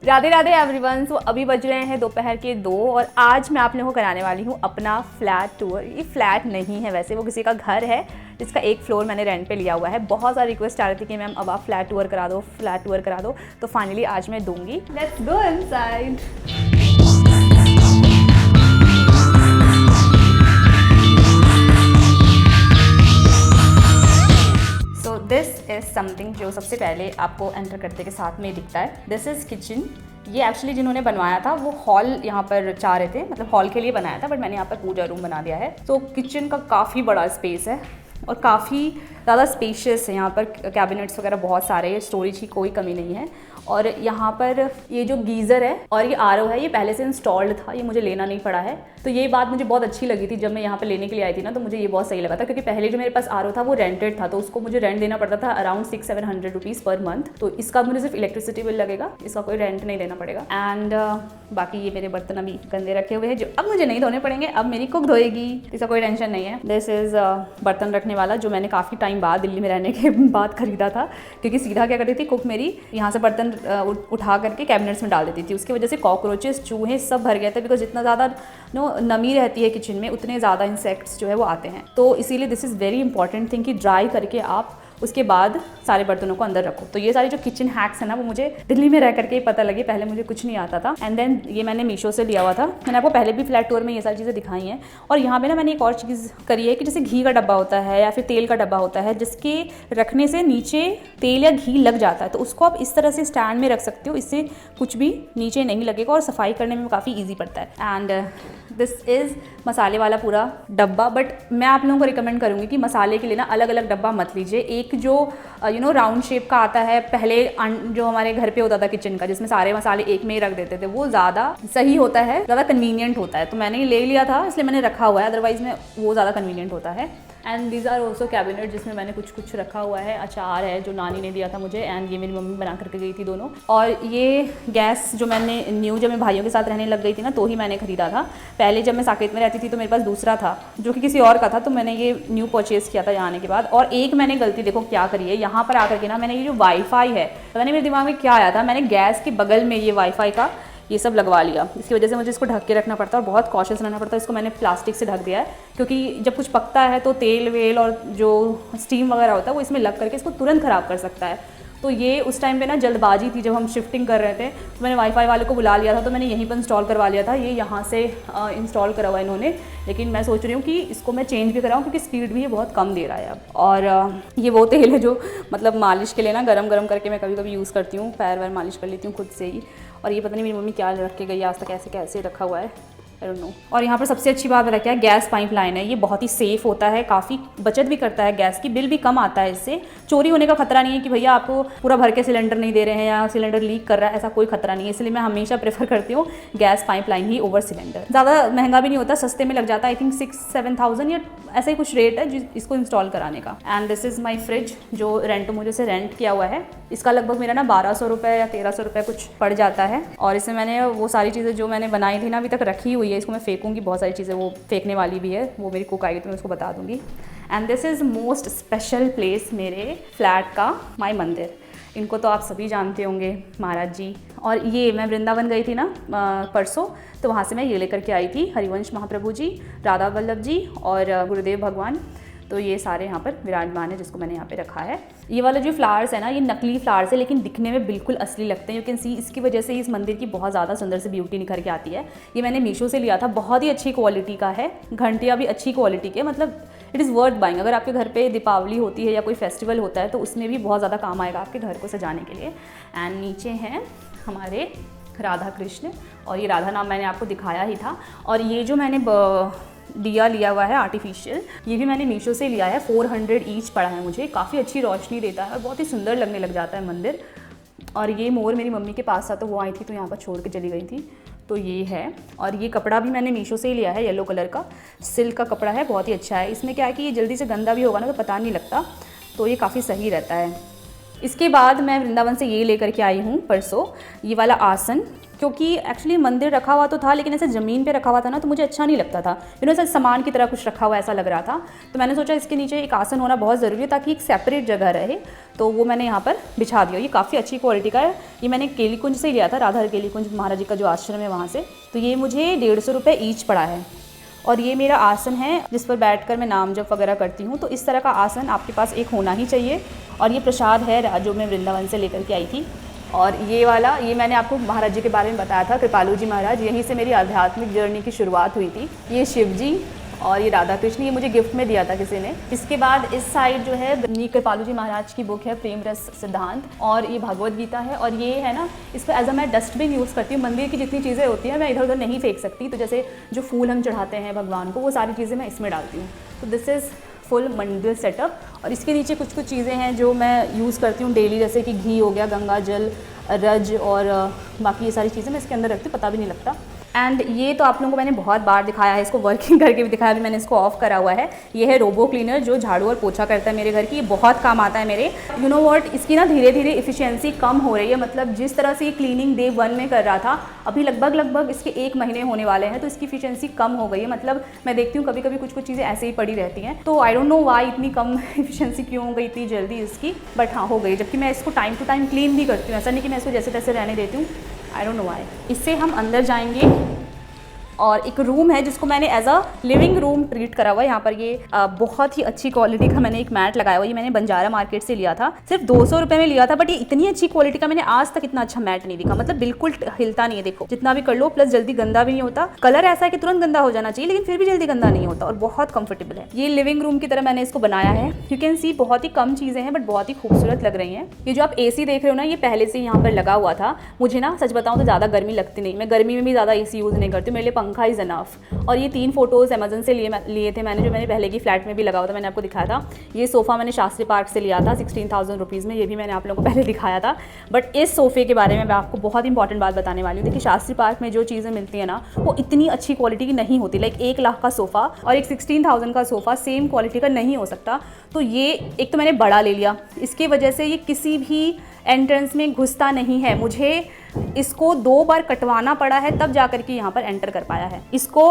Radhe Radhe everyone. सो अभी बज रहे हैं दोपहर के 2 और आज मैं आप लोगों को कराने वाली हूँ अपना फ्लैट टूर। ये फ्लैट नहीं है वैसे, वो किसी का घर है जिसका एक फ्लोर मैंने रेंट पे लिया हुआ है। बहुत सारी रिक्वेस्ट आ रही थी कि मैम अब आप फ्लैट टूर करा दो, फ्लैट टूर करा दो, तो फाइनली आज मैं दूंगी। Let's go inside. This is something जो सबसे पहले आपको एंटर करते के साथ में दिखता है। This is kitchen. ये एक्चुअली जिन्होंने बनवाया था वो हॉल यहाँ पर चाह रहे थे, मतलब हॉल के लिए बनाया था, बट मैंने यहाँ पर पूजा रूम बना दिया है। तो किचन का काफ़ी बड़ा स्पेस है और काफ़ी ज़्यादा स्पेशियस है। यहाँ पर कैबिनेट्स वगैरह बहुत सारे हैं, स्टोरेज की कोई कमी नहीं है। और यहाँ पर ये जो गीज़र है और ये आरओ है, ये पहले से इंस्टॉल्ड था, ये मुझे लेना नहीं पड़ा है। तो ये बात मुझे बहुत अच्छी लगी थी जब मैं यहाँ पे लेने के लिए आई थी ना, तो मुझे ये बहुत सही लगा था, क्योंकि पहले जो मेरे पास आरओ था वो रेंटेड था, तो उसको मुझे रेंट देना पड़ता था अराउंड 600-700 रुपीज़ पर मंथ। तो इसका मुझे सिर्फ इलेक्ट्रिसिटी बिल लगेगा, इसका कोई रेंट नहीं देना पड़ेगा। एंड बाकी ये मेरे बर्तन अभी गंदे रखे हुए हैं जो अब मुझे नहीं धोने पड़ेंगे, अब मेरी कुक धोएगी, इसका कोई टेंशन नहीं है। दिस इज़ बर्तन रखने वाला जो मैंने काफ़ी टाइम बाद दिल्ली में रहने के बाद खरीदा था, क्योंकि सीधा क्या करती थी कुक मेरी, यहाँ से बर्तन उठा करके कैबिनेट्स में डाल देती थी। उसकी वजह से कॉकरोचेस, चूहे सब भर गए थे, बिकॉज जितना ज़्यादा नमी रहती है किचन में उतने ज़्यादा इंसेक्ट्स जो है वो आते हैं। तो इसीलिए this is very important thing कि ड्राई करके आप उसके बाद सारे बर्तनों को अंदर रखो। तो ये सारी जो किचन हैक्स है ना, वो मुझे दिल्ली में रह करके ही पता लगी, पहले मुझे कुछ नहीं आता था। एंड देन ये मैंने मीशो से लिया हुआ था। मैंने आपको पहले भी फ्लैट टूर में ये सारी चीज़ें दिखाई हैं। और यहाँ पे ना मैंने एक और चीज़ करी है कि जैसे घी का डब्बा होता है या फिर तेल का डब्बा होता है, जिसके रखने से नीचे तेल या घी लग जाता है, तो उसको आप इस तरह से स्टैंड में रख सकते हो, इससे कुछ भी नीचे नहीं लगेगा और सफाई करने में काफ़ी ईजी पड़ता है। एंड दिस इज़ मसाले वाला पूरा डब्बा। बट मैं आप लोगों को रिकमेंड करूँगी कि मसाले के लिए ना अलग अलग डब्बा मत लीजिए। एक जो राउंड शेप का आता है, पहले जो हमारे घर पे होता था किचन का, जिसमें सारे मसाले एक में ही रख देते थे, वो ज़्यादा सही होता है, ज़्यादा कन्वीनियंट होता है। तो मैंने ये ले लिया था, इसलिए मैंने रखा हुआ है, अदरवाइज़ में वो ज़्यादा कन्वीनियंट होता है। And these are also cabinet जिसमें मैंने कुछ रखा हुआ है। अचार है जो नानी ने दिया था मुझे, एंड ये मेरी मम्मी बना करके गई थी दोनों। और ये गैस जो मैंने न्यू, जब मैं भाइयों के साथ रहने लग गई थी ना, तो ही मैंने खरीदा था। पहले जब मैं साकेत में रहती थी तो मेरे पास दूसरा था जो कि किसी और का था, तो मैंने ये न्यू परचेज़ किया था यहाँ आने के बाद। और एक मैंने गलती देखो क्या करी है, यहाँ पर आकर के ना मैंने ये जो वाईफाई है, पता नहीं मेरे दिमाग में क्या आया था, मैंने गैस के बगल में ये वाईफाई का ये सब लगवा लिया। इसकी वजह से मुझे इसको ढक के रखना पड़ता है और बहुत कॉशियस रहना पड़ता है। इसको मैंने प्लास्टिक से ढक दिया है, क्योंकि जब कुछ पकता है तो तेल वेल और जो स्टीम वगैरह होता है वो इसमें लग करके इसको तुरंत ख़राब कर सकता है। तो ये उस टाइम पे ना जल्दबाजी थी, जब हम शिफ्टिंग कर रहे थे, तो मैंने वाईफाई वाले को बुला लिया था, तो मैंने यहीं पर इंस्टॉल करवा लिया था। ये यहाँ से इंस्टॉल करा हुआ इन्होंने, लेकिन मैं सोच रही हूँ कि इसको मैं चेंज भी कराऊँ, क्योंकि स्पीड भी ये बहुत कम दे रहा है अब। और ये वो तेल है जो मतलब मालिश के लिए ना गरम करके मैं कभी कभी यूज़ करती हूँ, पैर वैर मालिश कर लेती हूँ खुद से ही। और ये पता नहीं मेरी मम्मी क्या रख के गई आज तक, कैसे रखा हुआ है, आई डोंट नो। और यहाँ पर सबसे अच्छी बात क्या है, गैस पाइपलाइन है। ये बहुत ही सेफ़ होता है, काफ़ी बचत भी करता है गैस की, बिल भी कम आता है इससे। चोरी होने का खतरा नहीं है कि भैया आपको पूरा भर के सिलेंडर नहीं दे रहे हैं या सिलेंडर लीक कर रहा है, ऐसा कोई खतरा नहीं है। इसलिए मैं हमेशा प्रेफर करती हूँ गैस पाइपलाइन ही ओवर सिलेंडर। ज़्यादा महंगा भी नहीं होता, सस्ते में लग जाता है। आई थिंक 6-7,000 या ऐसा ही कुछ रेट है इसको इंस्टॉल कराने का। And this is my fridge जो मुझे से रेंट किया हुआ है। इसका लगभग मेरा ना 1200 रुपये या 1300 रुपये कुछ पड़ जाता है। और इसमें मैंने वो सारी चीज़ें जो मैंने बनाई थी ना अभी तक रखी हुई है, इसको मैं फेंकूँगी, बहुत सारी चीज़ें वो फेंकने वाली भी है, वो मेरी कुक आएगी तो मैं उसको बता दूँगी। And this is most special place मेरे फ्लैट का, माई मंदिर। इनको तो आप सभी जानते होंगे, महाराज जी। और ये मैं वृंदावन गई थी ना परसों, तो वहाँ से मैं ये लेकर के आई थी, हरिवंश महाप्रभु जी, राधा वल्लभ जी और गुरुदेव भगवान। तो ये सारे यहाँ पर विराजमान है, जिसको मैंने यहाँ पे रखा है। ये वाला जो फ्लावर्स है ना, ये नकली फ्लावर्स है, लेकिन दिखने में बिल्कुल असली लगते हैं। यू कैन सी, इसकी वजह से इस मंदिर की बहुत ज़्यादा सुंदर सी ब्यूटी निखर के आती है। ये मैंने मीशो से लिया था, बहुत ही अच्छी क्वालिटी का है, घंटियाँ भी अच्छी क्वालिटी के, मतलब इट इज़ वर्थ बाइंग। अगर आपके घर पे दीपावली होती है या कोई फेस्टिवल होता है तो उसमें भी बहुत ज़्यादा काम आएगा आपके घर को सजाने के लिए। एंड नीचे हैं हमारे राधा कृष्ण, और ये राधा नाम मैंने आपको दिखाया ही था। और ये जो मैंने दिया लिया हुआ है आर्टिफिशियल, ये भी मैंने मीशो से लिया है, 400 ईच पड़ा है मुझे। काफ़ी अच्छी रोशनी देता है और बहुत ही सुंदर लगने लग जाता है मंदिर। और ये मोर मेरी मम्मी के पास था, तो वो आई थी तो यहाँ पर छोड़ के चली गई थी, तो ये है। और ये कपड़ा भी मैंने मीशो से ही लिया है, येलो कलर का सिल्क का कपड़ा है, बहुत ही अच्छा है। इसमें क्या है कि ये जल्दी से गंदा भी होगा ना तो पता नहीं लगता, तो ये काफ़ी सही रहता है। इसके बाद मैं वृंदावन से ये लेकर के आई हूँ परसों, ये वाला आसन। क्योंकि एक्चुअली मंदिर रखा हुआ तो था, लेकिन ऐसे ज़मीन पे रखा हुआ था ना, तो मुझे अच्छा नहीं लगता था। ऐसा सामान की तरह कुछ रखा हुआ ऐसा लग रहा था। तो मैंने सोचा इसके नीचे एक आसन होना बहुत ज़रूरी है ताकि एक सेपरेट जगह रहे, तो वो मैंने यहाँ पर बिछा दिया। ये काफ़ी अच्छी क्वालिटी का है, ये मैंने केली कुंज से ही लिया था, राधा केली कुंज महाराज जी का जो आश्रम है वहाँ से। तो ये मुझे 150 रुपये ईच पड़ा है। और ये मेरा आसन है जिस पर बैठकर मैं नाम जप वगैरह करती हूँ। तो इस तरह का आसन आपके पास एक होना ही चाहिए। और ये प्रसाद है जो मैं वृंदावन से लेकर के आई थी। और ये वाला, ये मैंने आपको महाराज जी के बारे में बताया था, कृपालू जी महाराज, यहीं से मेरी आध्यात्मिक जर्नी की शुरुआत हुई थी। ये शिव जी और ये राधा कृष्ण, ये मुझे गिफ्ट में दिया था किसी ने। इसके बाद इस साइड जो है ये कृपालू जी महाराज की बुक है प्रेम रस सिद्धांत, और ये भगवद गीता है। और ये है ना, इस पर एज अ मैं डस्टबिन यूज़ करती हूँ। मंदिर की जितनी चीज़ें होती हैं मैं इधर उधर नहीं फेंक सकती, तो जैसे जो फूल हम चढ़ाते हैं भगवान को, वो सारी चीज़ें मैं इसमें डालती हूँ। तो दिस इज़ फुल मंदिर सेटअप। और इसके नीचे कुछ कुछ चीज़ें हैं जो मैं यूज़ करती हूँ डेली, जैसे कि घी हो गया, गंगा जल, रज, और बाकी ये सारी चीज़ें मैं इसके अंदर रखती हूँ, पता भी नहीं लगता। एंड ये तो आप लोगों को मैंने बहुत बार दिखाया है, इसको वर्किंग करके भी दिखाया, अभी मैंने इसको ऑफ करा हुआ है। ये है रोबो क्लीनर जो झाड़ू और पोछा करता है मेरे घर की। ये बहुत काम आता है मेरे। यू नो व्हाट, इसकी ना धीरे धीरे इफिशिएंसी कम हो रही है। मतलब जिस तरह से ये क्लीनिंग डे 1 में कर रहा था, अभी लगभग इसके 1 महीने होने वाले हैं, तो इसकी इफिशिएंसी कम हो गई है। मतलब मैं देखती हूँ कभी कभी कुछ चीज़ें ऐसे ही पड़ी रहती हैं, तो आई डोंट नो वाई इतनी कम इफिशिएंसी क्यों हो गई इतनी जल्दी इसकी, बट हाँ हो गई। जबकि मैं इसको टाइम टू टाइम क्लीन भी करती हूँ, ऐसा नहीं कि मैं इसको जैसे तैसे रहने देती हूँ। आई डोंट नो वाई। इससे हम अंदर जाएंगे और एक रूम है जिसको मैंने as a living room treat करा हुआ है। यहाँ पर ये बहुत ही अच्छी क्वालिटी का मैंने एक मैट लगाया हुआ है। ये मैंने बंजारा मार्केट से लिया था, सिर्फ 200 रुपये में लिया था, बट ये इतनी अच्छी क्वालिटी का मैंने आज तक इतना अच्छा मैट नहीं देखा। मतलब बिल्कुल हिलता नहीं है, देखो जितना भी कर लो, प्लस जल्दी गंदा भी नहीं होता। कलर ऐसा है कि तुरंत गंदा हो जाना चाहिए, लेकिन फिर भी जल्दी गंदा नहीं होता, और बहुत कंफर्टेबल है। ये लिविंग रूम की तरह मैंने इसको बनाया है। यू कैन सी बहुत ही कम चीज़ें हैं बट बहुत ही खूबसूरत लग रही हैं। ये जो आप AC देख रहे हो ना, ये पहले से यहाँ पर लगा हुआ था। मुझे ना सच बताऊँ तो ज़्यादा गर्मी लगती नहीं, मैं गर्मी में भी ज़्यादा AC यूज़ नहीं करती, मेरे लिए पंखा इज़ एनफ। और ये 3 फोटोज़ अमेजन से लिए थे मैंने, जो मैंने पहले की फ्लैट में भी लगा हुआ था, मैंने आपको दिखाया था। ये सोफ़ा मैंने शास्त्री पार्क से लिया था 16,000 रुपीज़ में, ये भी मैंने आप लोगों को पहले दिखाया था। बट इस सोफ़े के बारे में मैं आपको बहुत इंपॉर्टेंट बात बताने वाली हूँ। देखिए शास्त्री पार्क में जो चीज़ें मिलती हैं ना, वो इतनी अच्छी क्वालिटी की नहीं होती। लाइक 1 लाख का सोफ़ा और एक 16,000 का सोफ़ा सेम क्वालिटी का नहीं हो सकता। तो ये एक तो मैंने बड़ा ले लिया, इसकी वजह से ये किसी भी एंट्रेंस में घुसता नहीं है। मुझे इसको 2 बार कटवाना पड़ा है तब जाकर के यहाँ पर एंटर कर पाया है। इसको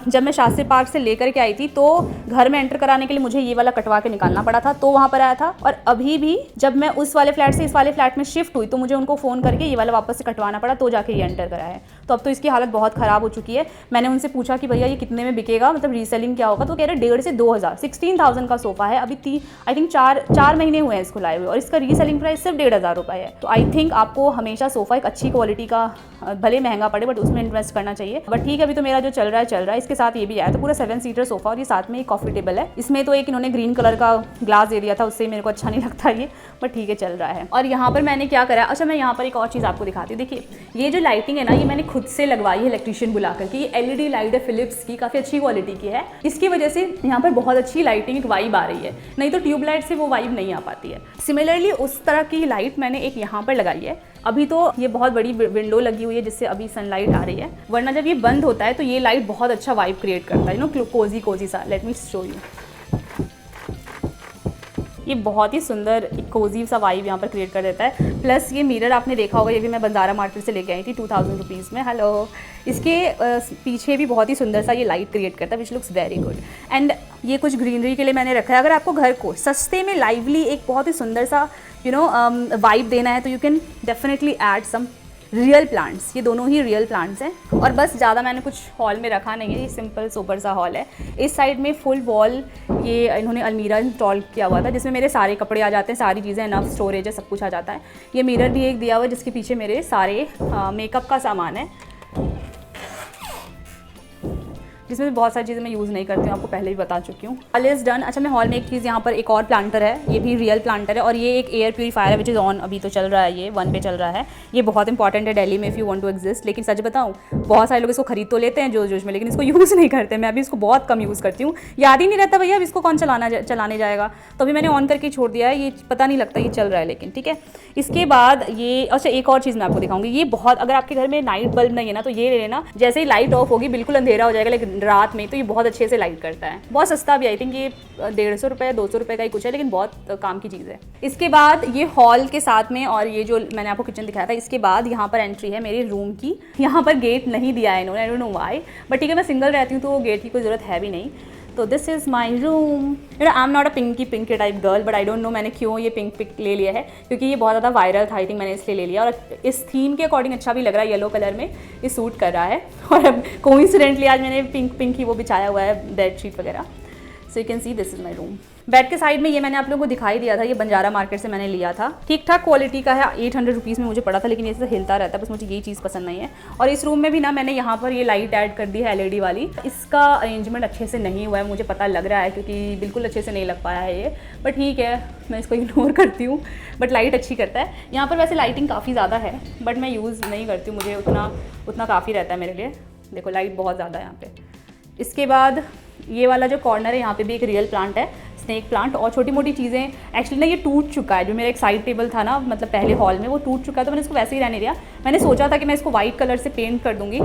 जब मैं शास्त्री पार्क से लेकर के आई थी तो घर में एंटर कराने के लिए मुझे ये वाला कटवा के निकालना पड़ा था, तो वहाँ पर आया था। और अभी भी जब मैं उस वाले फ्लैट से इस वाले फ्लैट में शिफ्ट हुई तो मुझे उनको फ़ोन करके ये वाला वापस से कटवाना पड़ा, तो जाके ये एंटर करा है। तो अब तो इसकी हालत बहुत ख़राब हो चुकी है। मैंने उनसे पूछा कि भैया ये कितने में बिकेगा, मतलब रीसेलिंग क्या होगा, तो कह रहे 1,500 से 2,000। 16,000 का सोफ़ा है, अभी आई थिंक 4 महीने हुए हैं इसको लाए हुए, और इसका रीसेलिंग प्राइस सिर्फ 1,500 रुपये है। तो आई थिंक आपको हमेशा सोफ़ा एक अच्छी क्वालिटी का, भले महंगा पड़े बट उसमें इन्वेस्ट करना चाहिए। बट ठीक है, अभी तो मेरा जो चल रहा है। इसके साथ ये भी आया, तो पूरा 7 सीटर सोफ़ा, और ये साथ में एक कॉफ़ी टेबल है। इसमें तो एक इन्होंने ग्रीन कलर का ग्लास दे दिया था, उससे मेरे को अच्छा नहीं लगता ये, बट ठीक है चल रहा है। और यहाँ पर मैंने क्या करा, अच्छा मैं यहाँ पर एक और चीज़ आपको दिखाती हूँ। देखिए ये जो लाइटिंग है ना, ये मैंने खुद से लगवाई है इलेक्ट्रीशियन बुला करके। ये LED लाइट है फिलिप्स की, काफ़ी अच्छी क्वालिटी की है। इसकी वजह से यहाँ पर बहुत अच्छी लाइटिंग, एक वाइब आ रही है, नहीं तो ट्यूबलाइट से वो वाइब नहीं आ पाती है। सिमिलरली उस तरह की लाइट मैंने एक यहाँ पर लगाई है। अभी तो ये बहुत बड़ी विंडो लगी हुई है जिससे अभी सनलाइट आ रही है, वरना जब ये बंद होता है तो ये लाइट बहुत अच्छा वाइब क्रिएट करता है, कोजी सा। Let me show you. ये बहुत ही सुंदर एक कोजी सा वाइब यहाँ पर क्रिएट कर देता है। प्लस ये मिरर आपने देखा होगा, ये भी मैं बंजारा मार्केट से लेके आई थी 2,000 रुपीज़ में। हेलो, इसके पीछे भी बहुत ही सुंदर सा ये लाइट क्रिएट करता है, which looks very good. And ये कुछ ग्रीनरी के लिए मैंने रखा है। अगर आपको घर को सस्ते में लाइवली एक बहुत ही सुंदर सा वाइब देना है तो you can definitely add some real plants. ये दोनों ही रियल प्लांट्स हैं। और बस ज़्यादा मैंने कुछ हॉल में रखा नहीं है, ये सिंपल सोबर सा हॉल है। इस साइड में फुल वॉल ये इन्होंने अलमीरा इंस्टॉल किया हुआ था, जिसमें मेरे सारे कपड़े आ जाते हैं, सारी चीज़ें, इनफ स्टोरेज है, सब कुछ आ जाता है। ये मिरर भी एक दिया हुआ है जिसके पीछे मेरे सारे मेकअप का सामान है, जिसमें बहुत सारी चीज़ें मैं यूज़ नहीं करती हूँ, आपको पहले भी बता चुकी हूँ। All is done. अच्छा मैं हॉल में एक चीज़, यहाँ पर एक और प्लांटर है, ये भी रियल प्लांटर है, और ये एक एयर प्यूरीफायर है विच इज़ ऑन, अभी तो चल रहा है, ये 1 पे चल रहा है। ये बहुत इंपॉर्टेंट है दिल्ली में if you want to exist. लेकिन सच बताऊँ, बहुत सारे लोग इसको खरीद तो लेते हैं जोश जोश में, लेकिन इसको यूज़ नहीं करते। मैं अभी इसको बहुत कम यूज़ करती हूँ, याद ही नहीं रहता भैया अब इसको कौन चलाने जाएगा, तो अभी मैंने ऑन करके छोड़ दिया है। ये पता नहीं लगता ये चल रहा है, लेकिन ठीक है। इसके बाद ये, अच्छा एक और चीज़ मैं आपको दिखाऊंगी। ये बहुत, अगर आपके घर में नाइट बल्ब नहीं है ना तो ये ले लेना, जैसे ही लाइट ऑफ होगी बिल्कुल अंधेरा हो जाएगा, लेकिन रात में तो ये बहुत अच्छे से लाइट करता है। बहुत सस्ता भी, आई थिंक ये 150 रुपये 200 रुपये का ही कुछ है, लेकिन बहुत काम की चीज़ है। इसके बाद ये हॉल के साथ में, और ये जो मैंने आपको किचन दिखाया था, इसके बाद यहाँ पर एंट्री है मेरे रूम की। यहाँ पर गेट नहीं दिया है इन्होंने, आई डोंट नो व्हाई, बट ठीक है, मैं सिंगल रहती हूँ तो गेट की कोई ज़रूरत है भी नहीं। तो this is my room. I am not a pinky type girl, but I don't know मैंने क्यों ये पिंक ले लिया है, क्योंकि ये बहुत ज़्यादा वायरल था, आई थिंक मैंने इसलिए ले लिया, और इस थीम के अकॉर्डिंग अच्छा भी लग रहा है, येलो कलर में ये सूट कर रहा है। और अब कोइंसिडेंटली आज मैंने पिंक ही वो बिछाया हुआ है बेडशीट वगैरह। So you can see this is my room. Bed के साइड में ये मैंने आप लोगों को दिखाई दिया था, ये बंजारा मार्केट से मैंने लिया था, ठीक ठाक क्वालिटी का है, 800 रुपीज़ में मुझे पड़ा था, लेकिन ये से हिलता रहता है, बस मुझे ये चीज़ पसंद नहीं है। और इस रूम में भी ना मैंने यहाँ पर ये लाइट ऐड कर दी है LED वाली। इसका अरेंजमेंट अच्छे से नहीं हुआ है, मुझे पता लग रहा है, क्योंकि बिल्कुल अच्छे से नहीं लग पाया है ये, बट ठीक है, मैं इसको इग्नोर करती हूँ, बट लाइट अच्छी करता है। यहाँ पर वैसे लाइटिंग काफ़ी ज़्यादा है, बट मैं यूज़ नहीं करती हूँ, मुझे उतना काफ़ी रहता है मेरे लिए। देखो लाइट बहुत ज़्यादा है यहाँ पे। इसके बाद ये वाला जो कॉर्नर है, यहाँ पे भी एक रियल प्लांट है, स्नेक प्लांट, और छोटी मोटी चीज़ें। एक्चुअली ना ये टूट चुका है, जो मेरा एक साइड टेबल था ना, मतलब पहले हॉल में, वो टूट चुका है, तो मैंने इसको वैसे ही रहने दिया। मैंने सोचा था कि मैं इसको वाइट कलर से पेंट कर दूँगी,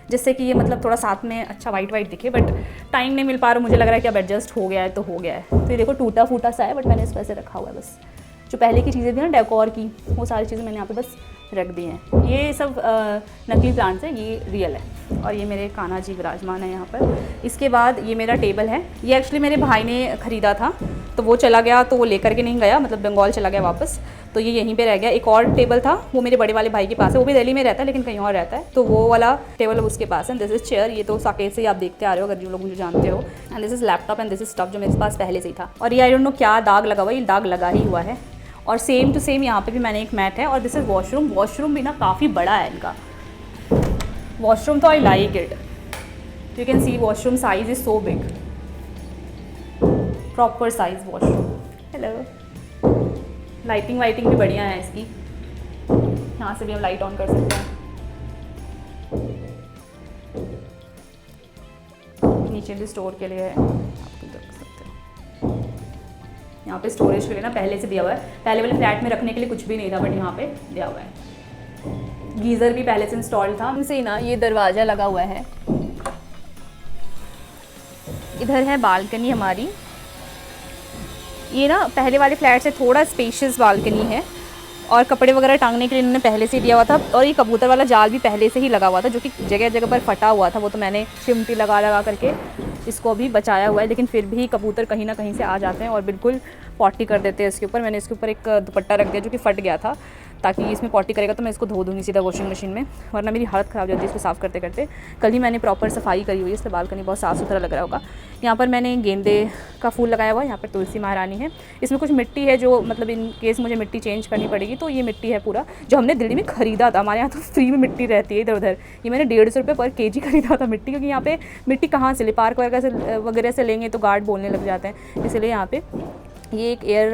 जिससे कि ये मतलब थोड़ा साथ में अच्छा वाइट दिखे, बट टाइम नहीं मिल पा रहा, मुझे लग रहा है कि अब एडजस्ट हो गया है तो हो गया है। तो ये देखो टूटा फूटा सा है, बट मैंने इसको ऐसे रखा हुआ है। बस जो पहले की चीज़ें थी ना डेकोर की, वो सारी चीज़ें मैंने यहाँ पे बस रख दी हैं। ये सब नकली प्लांट्स हैं, ये रियल है। और ये मेरे कान्हा जी विराजमान है यहाँ पर। इसके बाद ये मेरा टेबल है, ये एक्चुअली मेरे भाई ने ख़रीदा था, तो वो चला गया, तो वो लेकर के नहीं गया, मतलब बंगाल चला गया वापस, तो ये यहीं पे रह गया। एक और टेबल था, वो मेरे बड़े वाले भाई के पास है, वो भी दिल्ली में रहता है लेकिन कहीं और रहता है, तो वो वाला टेबल उसके पास है। दिस इज़ चेयर, ये तो साकेत से ही आप देखते आ रहे हो अगर जो लोग मुझे जानते हो। And this is laptop, and this is stuff जो मेरे पास पहले से ही था। और ये आई डोंट नो क्या दाग लगा हुआ है, ये दाग लगा ही हुआ है। और सेम टू सेम यहाँ पे भी मैंने एक मैट है। और दिस इज़ वॉशरूम। वॉशरूम भी ना काफ़ी बड़ा है इनका वॉशरूम, तो I like it. You can see washroom size is so big, proper size washroom. Hello, lighting वाइटिंग भी बढ़िया है इसकी, यहाँ से भी हम लाइट ऑन कर सकते हैं। नीचे भी स्टोर के लिए है, आप देख सकते हो। यहाँ पे स्टोरेज के लिए ना पहले से दिया हुआ है, पहले वाले फ्लैट में रखने के लिए कुछ भी नहीं था, बट यहाँ पे दिया हुआ है। गीज़र भी पहले से इंस्टॉल था। इनसे ना ये दरवाज़ा लगा हुआ है। इधर है बालकनी हमारी। ये ना पहले वाले फ्लैट से थोड़ा स्पेशियस बालकनी है, और कपड़े वगैरह टांगने के लिए इन्होंने पहले से दिया हुआ था। और ये कबूतर वाला जाल भी पहले से ही लगा हुआ था, जो कि जगह जगह पर फटा हुआ था, वो तो मैंने चिमटी लगा करके इसको अभी बचाया हुआ है। लेकिन फिर भी कबूतर कहीं ना कहीं से आ जाते हैं और बिल्कुल पॉटी कर देते हैं इसके ऊपर। मैंने इसके ऊपर एक दुपट्टा रख दिया जो कि फट गया था, ताकि इसमें पॉटी करेगा तो मैं इसको धो दूँगी सीधा वॉशिंग मशीन में, वरना मेरी हालत ख़राब हो जाती है इसको साफ़ करते करते। कल ही मैंने प्रॉपर सफाई करी हुई है, इसलिए बालकनी बहुत साफ़ सुथरा लग रहा होगा। यहाँ पर मैंने गेंदे का फूल लगाया हुआ है, यहाँ पर तुलसी महारानी है। इसमें कुछ मिट्टी है, जो मतलब इन केस मुझे मिट्टी चेंज करनी पड़ेगी, तो ये मिट्टी है पूरा, जो हमने दिल्ली में ख़रीदा था। हमारे यहाँ तो फ्री में मिट्टी रहती है इधर उधर। ये मैंने 150 रुपये पर केजी खरीदा था मिट्टी, क्योंकि यहाँ पे मिट्टी कहाँ से ले, पार्क वगैरह से लेंगे तो गार्ड बोलने लग जाते हैं, इसलिए यहाँ पे ये एक एयर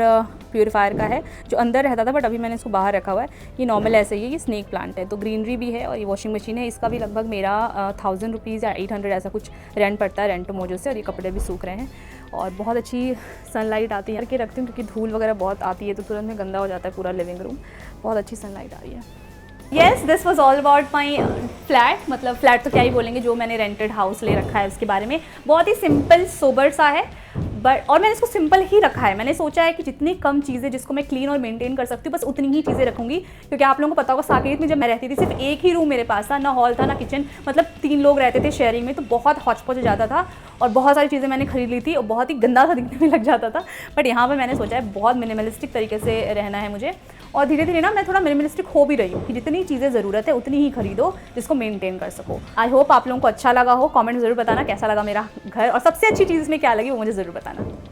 प्यूरीफायर का है जो अंदर रहता था, बट अभी मैंने इसको बाहर रखा हुआ है। ये नॉर्मल ऐसे ही है, ये स्नेक प्लांट है, तो ग्रीनरी भी है। और ये वॉशिंग मशीन है, इसका भी लगभग मेरा 1000 रुपीज़ या 800 ऐसा कुछ रेंट पड़ता है, रेंट मोजो से। और ये कपड़े भी सूख रहे हैं, और बहुत अच्छी सनलाइट आती है। करके रखती हूँ क्योंकि धूल वगैरह बहुत आती है, तो तुरंत में गंदा हो जाता है पूरा लिविंग रूम। बहुत अच्छी सनलाइट आ रही है। Yes, this was all about my flat. मतलब फ्लैट तो क्या ही बोलेंगे, जो मैंने रेंटेड हाउस ले रखा है उसके बारे में। बहुत ही सिंपल सोबर सा है, बट और मैंने इसको सिंपल ही रखा है। मैंने सोचा है कि जितनी कम चीज़ें जिसको मैं क्लीन और मेंटेन कर सकती हूँ, बस उतनी ही चीज़ें रखूँगी। क्योंकि आप लोगों को पता होगा, साकेत में जब मैं रहती थी सिर्फ एक ही रूम मेरे पास था, ना हॉल था ना किचन, मतलब 3 लोग रहते थे शेयरिंग में, तो बहुत हौच-पौच हो जाता था। और बहुत सारी चीज़ें मैंने खरीद ली थी और बहुत ही गंदा सा दिखने में लग जाता था। बट यहाँ पर मैंने सोचा है बहुत मिनिमलिस्टिक तरीके से रहना है मुझे, और धीरे धीरे ना मैं थोड़ा मिनिमलिस्टिक हो भी रही हूँ कि जितनी चीज़ें ज़रूरत है उतनी ही खरीदो जिसको मेंटेन कर सको। आई होप आप लोगों को अच्छा लगा हो। कमेंट ज़रूर बताना कैसा लगा मेरा घर, और सबसे अच्छी चीज़ इसमें क्या लगी वो मुझे ज़रूर बताना।